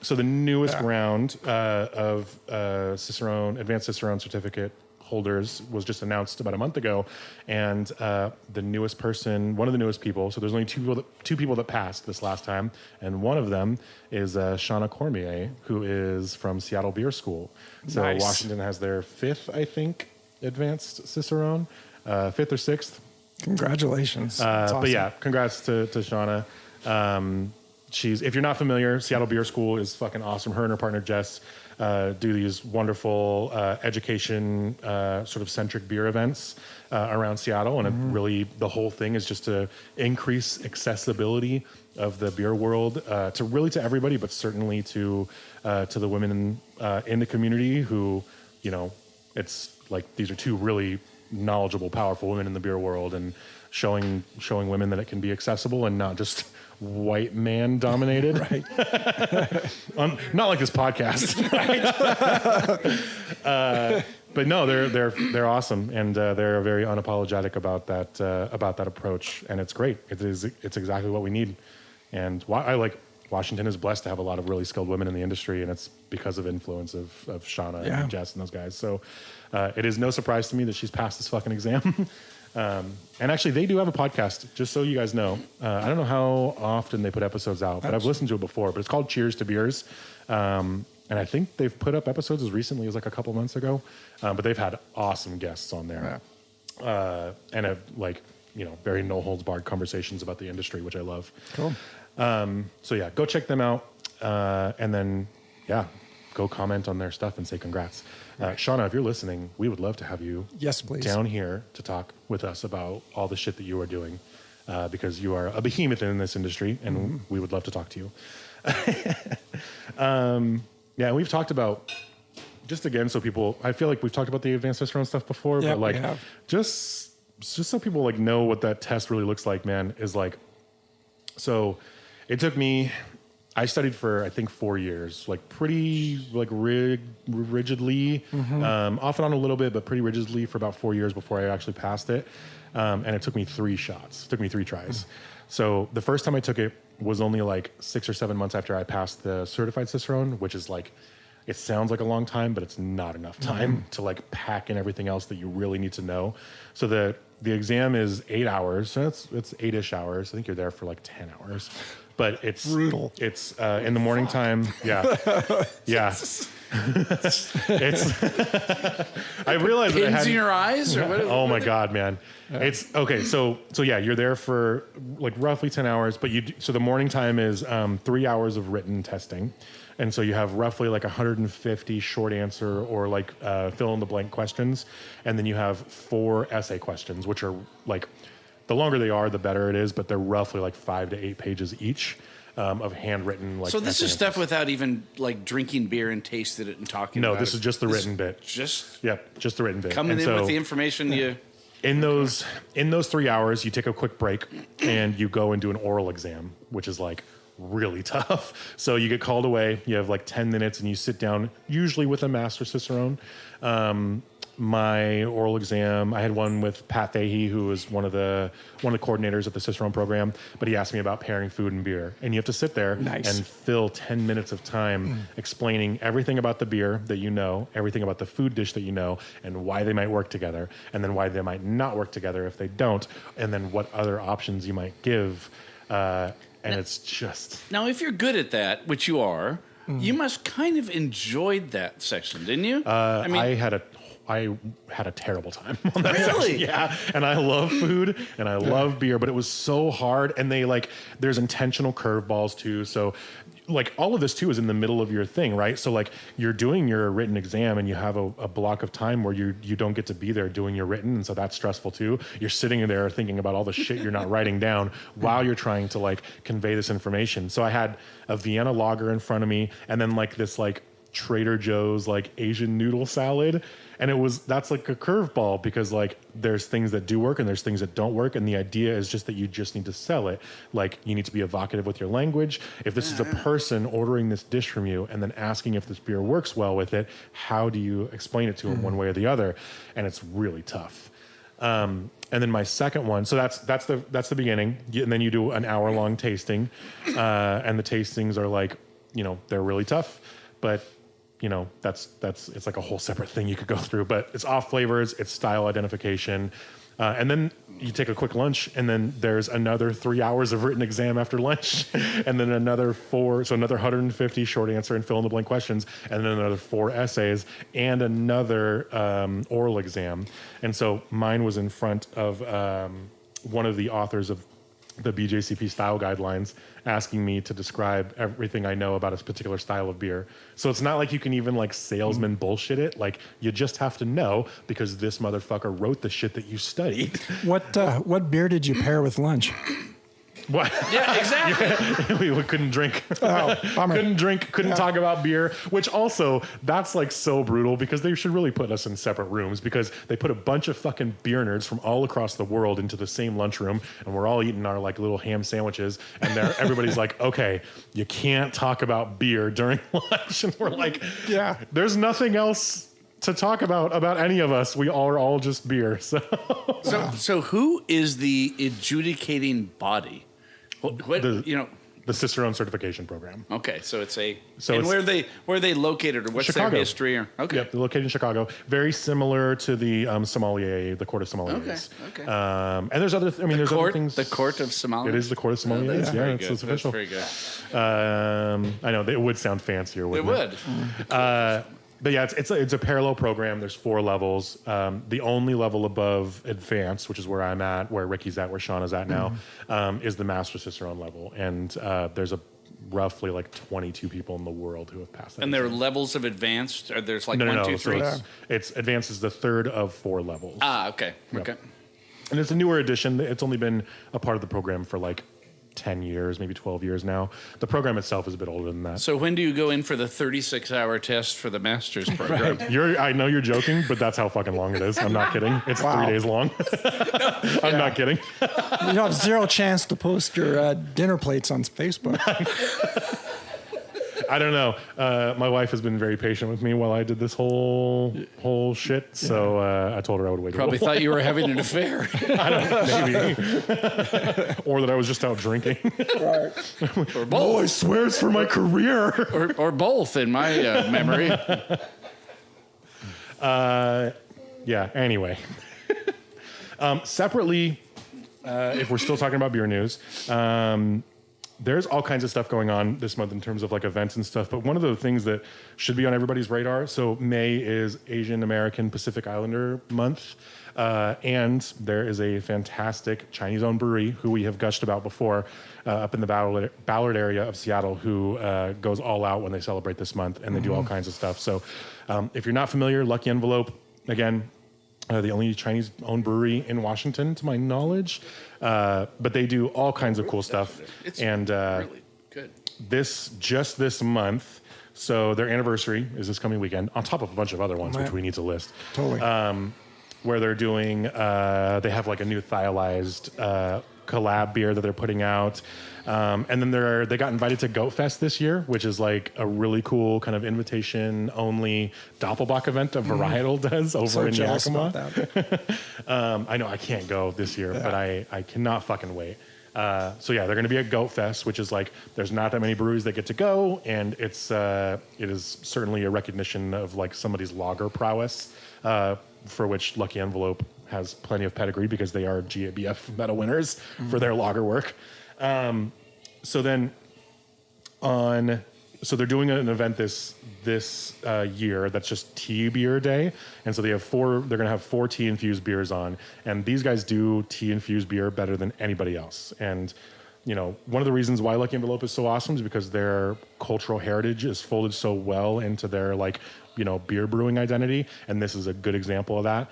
So the newest round of advanced Cicerone certificate holders was just announced about a month ago, and the newest person, one of the newest people, so there's only two people that passed this last time, and one of them is Shauna Cormier, who is from Seattle Beer School. So Nice. Washington has their fifth, I think, advanced Cicerone, fifth or sixth. Congratulations. That's But awesome. yeah, congrats to Shauna. If you're not familiar, Seattle Beer School is fucking awesome. Her and her partner Jess do these wonderful education sort of centric beer events around Seattle, and it really, the whole thing is just to increase accessibility of the beer world to everybody, but certainly to the women in the community who, it's like these are two really knowledgeable, powerful women in the beer world, and showing women that it can be accessible and not just white man dominated. Right. Not like this podcast. But no, they're awesome, and they're very unapologetic about that approach, and it's great. It's exactly what we need, and Washington is blessed to have a lot of really skilled women in the industry, and it's because of influence of Shauna and Jess and those guys. So it is no surprise to me that she's passed this fucking exam. And actually, they do have a podcast, just so you guys know. I don't know how often they put episodes out, but I've listened to it before. But it's called Cheers to Beers. And I think they've put up episodes as recently as like a couple months ago. But they've had awesome guests on there. And have very no-holds-barred conversations about the industry, which I love. Cool. So yeah, go check them out. And then, go comment on their stuff and say congrats. Shauna, if you're listening, we would love to have you Yes, please. down here to talk with us about all the shit that you are doing, because you are a behemoth in this industry, and we would love to talk to you. And we've talked about, just again, so people, I feel like we've talked about the advanced Cicerone stuff before, Yeah, but we have. just so people know what that test really looks like, man, is so it took me, I studied for, I think, 4 years, pretty rigidly, off and on a little bit, but pretty rigidly for about 4 years before I actually passed it. And it took me 3 shots. It took me 3 tries. So the first time I took it was only 6 or 7 months after I passed the certified Cicerone, which is it sounds like a long time, but it's not enough time to pack in everything else that you really need to know. So the exam is 8 hours. So it's 8-ish hours. I think you're there for 10 hours. But it's brutal. It's in the morning time. Yeah. Yeah. It's I realized that I Pins had in your eyes, or what? oh my god, man. It's okay. So yeah, you're there for roughly 10 hours, but so the morning time is 3 hours of written testing. And so you have roughly 150 short answer or fill in the blank questions. And then you have 4 essay questions, which are the longer they are, the better it is, but they're roughly 5 to 8 pages each. of handwritten. Like So this is essays. stuff without even like drinking beer and tasted it and talking. No, about this it. is just the written bit. Just Just the written bit. coming And in so with the information you. in those 3 hours, you take a quick break and you go and do an oral exam, which is like really tough. So you get called away. You have like 10 minutes, and you sit down, usually with a master cicerone. My oral exam, I had one with Pat Fahey, who was one of the coordinators of the Cicerone program, but he asked me about pairing food and beer. And you have to sit there and fill 10 minutes of time explaining everything about the beer that you know, everything about the food dish that you know, and why they might work together, and then why they might not work together if they don't, and then what other options you might give. And it's just... Now, if you're good at that, which you are, you must kind of enjoyed that section, didn't you? I had a terrible time on that Really? section. Yeah. And I love food and I love beer, but it was so hard. And there's intentional curveballs too. So like all of this too is in the middle of your thing, right? So like you're doing your written exam and you have a block of time where you don't get to be there doing your written. And so that's stressful too. You're sitting there thinking about all the shit you're not writing down while you're trying to like convey this information. So I had a Vienna lager in front of me and then like this like Trader Joe's like Asian noodle salad. And that's like a curveball because like there's things that do work and there's things that don't work. And the idea is just that you just need to sell it. Like you need to be evocative with your language. If this is a person ordering this dish from you and then asking if this beer works well with it, how do you explain it to them one way or the other? And it's really tough. And then my second one, so that's the beginning. And then you do an hour-long tasting. And the tastings are like, they're really tough, but it's like a whole separate thing you could go through, but it's off flavors, it's style identification. And then you take a quick lunch and then there's another 3 hours of written exam after lunch and then another 150 short answer and fill in the blank questions and then another 4 essays and another oral exam. And so mine was in front of one of the authors of the BJCP style guidelines asking me to describe everything I know about a particular style of beer. So it's not like you can even like salesman bullshit it. Like you just have to know because this motherfucker wrote the shit that you studied. What beer did you pair with lunch? What? Yeah, exactly. we couldn't drink. Oh, bummer. Couldn't drink, couldn't talk about beer, which also, that's like so brutal because they should really put us in separate rooms because they put a bunch of fucking beer nerds from all across the world into the same lunchroom and we're all eating our like little ham sandwiches and everybody's like, okay, you can't talk about beer during lunch. And we're like, yeah, there's nothing else to talk about any of us. We are all just beer. So who is the adjudicating body? The Cicerone certification program. Okay, so it's it's where are they located or what's Chicago. their history? Okay. Yep, they're located in Chicago. Very similar to the sommelier, the Court of Sommeliers. Okay. And there's other things. The Court of Sommeliers? It is the Court of Sommeliers. It's official. That's very good. I know, it would sound fancier, wouldn't it? It would. But yeah, it's a parallel program. There's 4 levels. The only level above advanced, which is where I'm at, where Ricky's at, where Sean is at now, is the Master Cicerone level. And there's roughly like 22 people in the world who have passed that. And there are levels of advanced? Or there's like No. 1, 2, 3? So it's advanced is the 3rd of 4 levels. Okay. Yep. Okay. And it's a newer edition. It's only been a part of the program for like 10 years, maybe 12 years now. The program itself is a bit older than that. So when do you go in for the 36-hour test for the master's program? I know you're joking, but that's how fucking long it is. I'm not kidding. It's 3 days long. I'm not kidding. You have zero chance to post your dinner plates on Facebook. I don't know. My wife has been very patient with me while I did this whole shit. So I told her I would wait. Probably thought you were having an affair. I don't know, maybe. Or that I was just out drinking. Or both. Oh, I swear it's for my career. Or both, in my memory. Yeah, anyway. Separately, if we're still talking about beer news, there's all kinds of stuff going on this month in terms of like events and stuff. But one of the things that should be on everybody's radar. So May is Asian American Pacific Islander month. And there is a fantastic Chinese-owned brewery who we have gushed about before up in the Ballard area of Seattle who goes all out when they celebrate this month. And they do all kinds of stuff. So if you're not familiar, Lucky Envelope, again, the only Chinese-owned brewery in Washington, to my knowledge. But they do all kinds of cool stuff. It's and really Good. Just this month. So their anniversary is this coming weekend, on top of a bunch of other ones, which we need to list. Totally. Where they're doing, they have like a new thiolized collab beer that they're putting out. And then they got invited to Goat Fest this year, which is like a really cool kind of invitation only Doppelbock event that Varietal does over in jealous Yakima. about that. I know I can't go this year, but I cannot fucking wait. So yeah, they're going to be at Goat Fest, which is like there's not that many breweries that get to go, and it is certainly a recognition of like somebody's lager prowess, for which Lucky Envelope has plenty of pedigree because they are GABF medal winners for their lager work. So they're doing an event this year that's just tea beer day, and so they're going to have 4 tea infused beers on, and these guys do tea infused beer better than anybody else. And one of the reasons why Lucky Envelope is so awesome is because their cultural heritage is folded so well into their beer brewing identity, and this is a good example of that.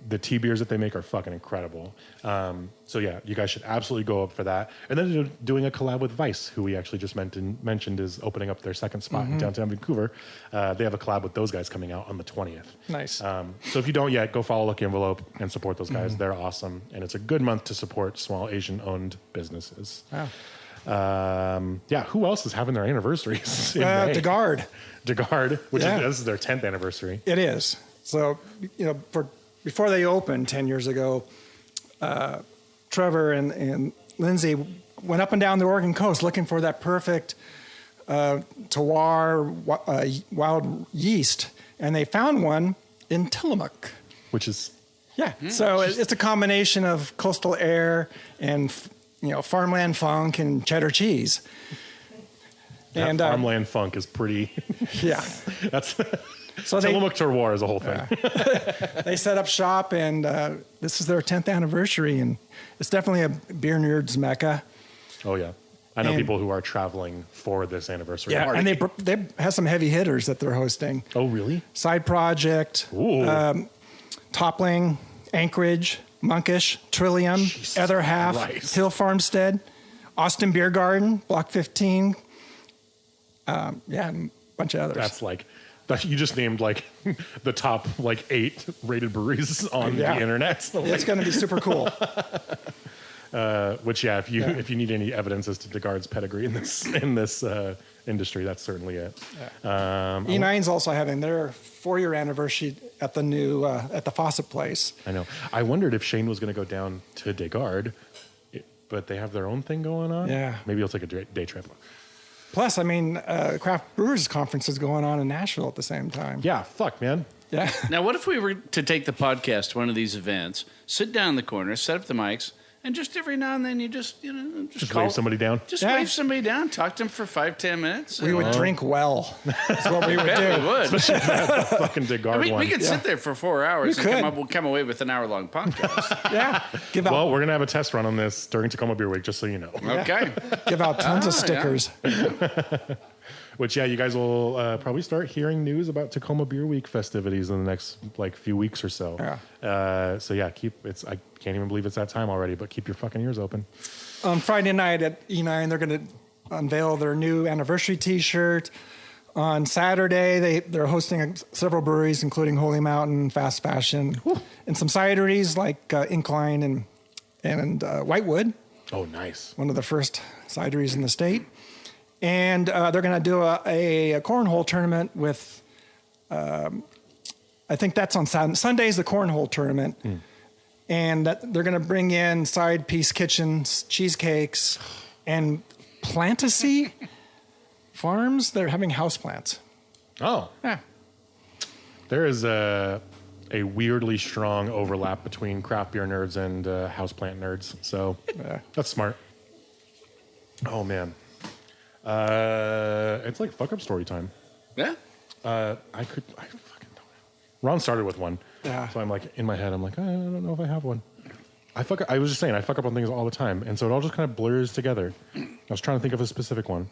The tea beers that they make are fucking incredible. So yeah, you guys should absolutely go up for that. And then they're doing a collab with Vice, who we actually just mentioned is opening up their second spot in downtown Vancouver. They have a collab with those guys coming out on the 20th. Nice. So if you don't yet, go follow Lucky Envelope and support those guys. They're awesome, and it's a good month to support small Asian-owned businesses. Wow. Yeah, who else is having their anniversaries in May? DeGarde, which is their 10th anniversary. It is. So, before they opened 10 years ago, Trevor and Lindsay went up and down the Oregon coast looking for that perfect terroir wild yeast, and they found one in Tillamook. Which is... Yeah. So it's a combination of coastal air and, farmland funk and cheddar cheese. And farmland funk is pretty... Yeah. That's... So Tillamook terroir is a whole thing. They set up shop, and this is their 10th anniversary, and it's definitely a beer nerd's mecca. Oh, yeah. I know people who are traveling for this anniversary. Yeah, and they have some heavy hitters that they're hosting. Oh, really? Side Project, Toppling, Anchorage, Monkish, Trillium, Other Half, Christ. Hill Farmstead, Austin Beer Garden, Block 15. And a bunch of others. That's you just named the top 8 rated breweries on the internet. It's going to be super cool. Which, if you need any evidence as to DeGarde's pedigree in this industry, that's certainly it. E9's also having their 4-year anniversary at the new at the Fawcett Place. I know. I wondered if Shane was going to go down to DeGarde, but they have their own thing going on. Yeah, maybe he'll take a day trip. Plus, Craft Brewers Conference is going on in Nashville at the same time. Yeah, fuck, man. Yeah. Now, what if we were to take the podcast to one of these events, sit down in the corner, set up the mics, and just every now and then you just wave somebody down? Just wave somebody down, talk to them for 5-10 minutes. We would drink well. That's what we would do. We would. Fucking DeGarde one. We could sit there for 4 hours and come away with an hour-long podcast. Well, we're going to have a test run on this during Tacoma Beer Week, just so you know. Okay. Give out tons of stickers. Which, you guys will probably start hearing news about Tacoma Beer Week festivities in the next few weeks or so. Yeah. I can't even believe it's that time already, but keep your fucking ears open. On Friday night at E9, they're going to unveil their new anniversary T-shirt. On Saturday, they're hosting several breweries, including Holy Mountain, Fast Fashion, and some cideries like Incline and Whitewood. Oh, nice. One of the first cideries in the state. And they're going to do a cornhole tournament with, I think that's on Sunday's the cornhole tournament. And they're going to bring in side piece kitchens, cheesecakes, and Plantasy Farms. They're having houseplants. Oh. Yeah. There is a weirdly strong overlap between craft beer nerds and houseplant nerds. So that's smart. Oh, man. It's like fuck up story time. Yeah. I fucking don't know. Ron started with one. Yeah. So I'm in my head, I don't know if I have one. I was just saying, I fuck up on things all the time. And so it all just kind of blurs together. I was trying to think of a specific one.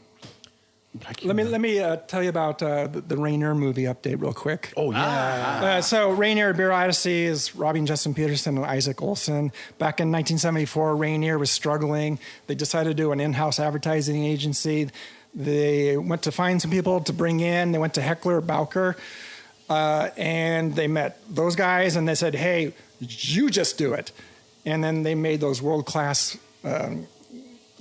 Let me tell you about the Rainier movie update real quick. Oh yeah. So Rainier Beer Odyssey is Robbie and Justin Peterson and Isaac Olson. Back in 1974, Rainier was struggling. They decided to do an in-house advertising agency. They went to find some people to bring in. They went to Heckler Bowker, and they met those guys, and they said, "Hey, you just do it." And then they made those world-class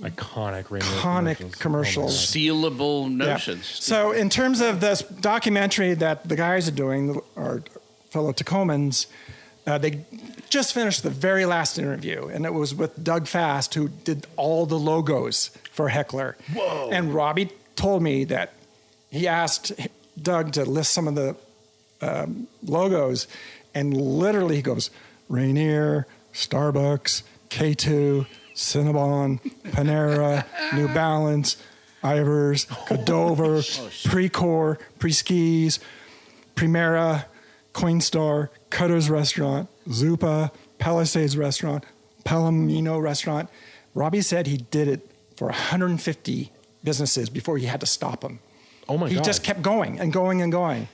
Iconic commercials. Stealable notions. Yeah. So in terms of this documentary that the guys are doing, our fellow Tacomans, they just finished the very last interview, and it was with Doug Fast, who did all the logos for Heckler. Whoa. And Robbie told me that he asked Doug to list some of the logos, and literally he goes, Rainier, Starbucks, K2, Cinnabon, Panera, New Balance, Ivers, Cadover, Precor, Preskis, Primera, Coinstar, Cutter's Restaurant, Zupa, Palisades Restaurant, Palomino Restaurant. Robbie said he did it for 150 businesses before he had to stop him. Oh my God. He just kept going and going and going.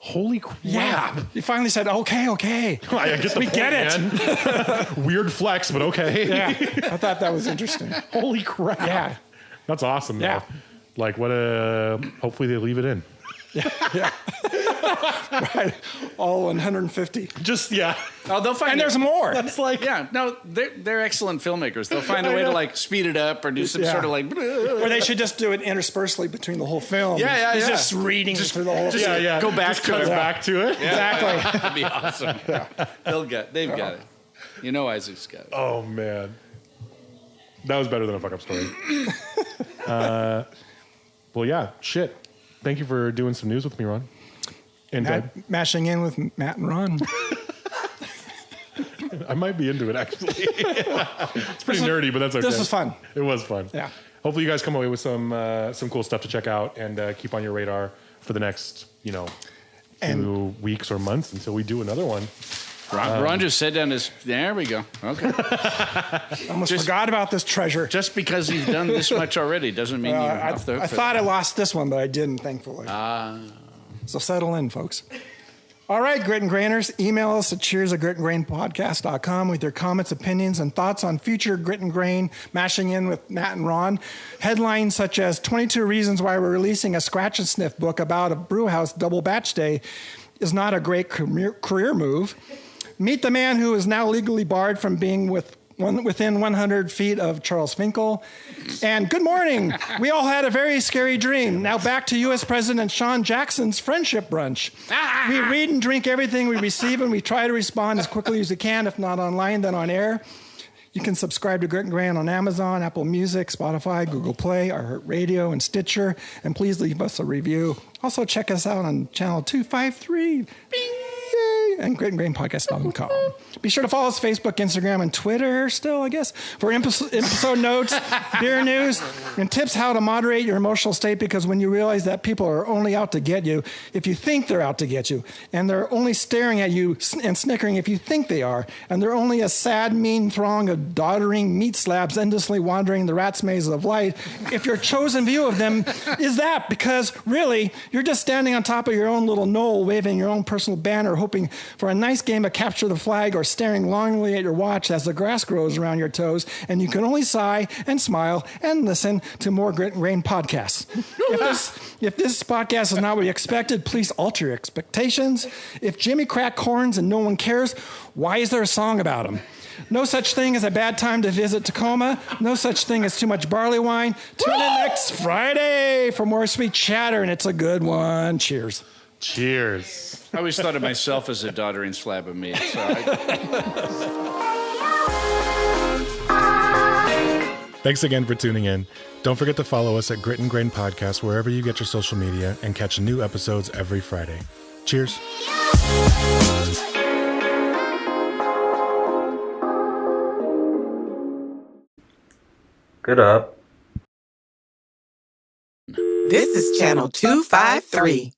Holy crap. Yeah. He finally said, okay. I get the We point, get it. Man. Weird flex, but okay. Yeah. I thought that was interesting. Holy crap. Yeah. That's awesome. Though. Yeah. Like what hopefully they leave it in. Yeah. Right. All 150. Just, yeah. Oh, they'll find And there's more. That's like, Yeah, no, they're excellent filmmakers. They'll find a way to like speed it up or do some Yeah. sort of like. Or they should just do it interspersely between the whole film. Yeah. He's just reading through the whole film. yeah. Go back Just to cuts it. back to it. Exactly. That'd be awesome. They've got it. You know, Isaac's got it. Oh, man. That was better than a fuck up story. Well, yeah, shit. Thank you for doing some news with me, Ron. And Ted. Mashing in with Matt and Ron. I might be into it, actually. It's pretty nerdy, but that's okay. This was fun. It was fun. Yeah. Hopefully you guys come away with some cool stuff to check out and keep on your radar for the next, few weeks or months until we do another one. Ron just said down his. There we go. Okay. Almost forgot about this treasure. Just because you've done this much already doesn't mean you're off the hook I for thought that. I lost this one, but I didn't, thankfully. So settle in, folks. All right, Grit and Grainers, email us at cheers@gritandgrainpodcast.com with your comments, opinions, and thoughts on future Grit and Grain Mashing In with Matt and Ron. Headlines such as 22 Reasons Why We're Releasing a Scratch and Sniff book about a brewhouse double batch day is not a great career move. Meet the man who is now legally barred from being within 100 feet of Charles Finkel. And good morning. We all had a very scary dream. Now back to U.S. President Sean Jackson's friendship brunch. We read and drink everything we receive, and we try to respond as quickly as we can, if not online, then on air. You can subscribe to Grit and Grain on Amazon, Apple Music, Spotify, Google Play, iHeartRadio, and Stitcher. And please leave us a review. Also, check us out on channel 253. Bing! Yay! And gritandgrainpodcast.com. Be sure to follow us Facebook, Instagram, and Twitter still, I guess, for episode notes, beer news, and tips how to moderate your emotional state, because when you realize that people are only out to get you if you think they're out to get you, and they're only staring at you and snickering if you think they are, and they're only a sad, mean throng of doddering meat slabs endlessly wandering the rat's maze of life, if your chosen view of them is that, because really, you're just standing on top of your own little knoll, waving your own personal banner, hoping for a nice game of capture the flag, or staring longingly at your watch as the grass grows around your toes, and you can only sigh and smile and listen to more Grit and Grain podcasts. If this podcast is not what you expected, please alter your expectations. If Jimmy cracked horns and no one cares, why is there a song about him? No such thing as a bad time to visit Tacoma. No such thing as too much barley wine. Tune in next Friday for more sweet chatter, and it's a good one. Cheers. Cheers. I always thought of myself as a doddering slab of meat. So Thanks again for tuning in. Don't forget to follow us at Grit and Grain Podcast wherever you get your social media and catch new episodes every Friday. Cheers. Good up. This is channel 253.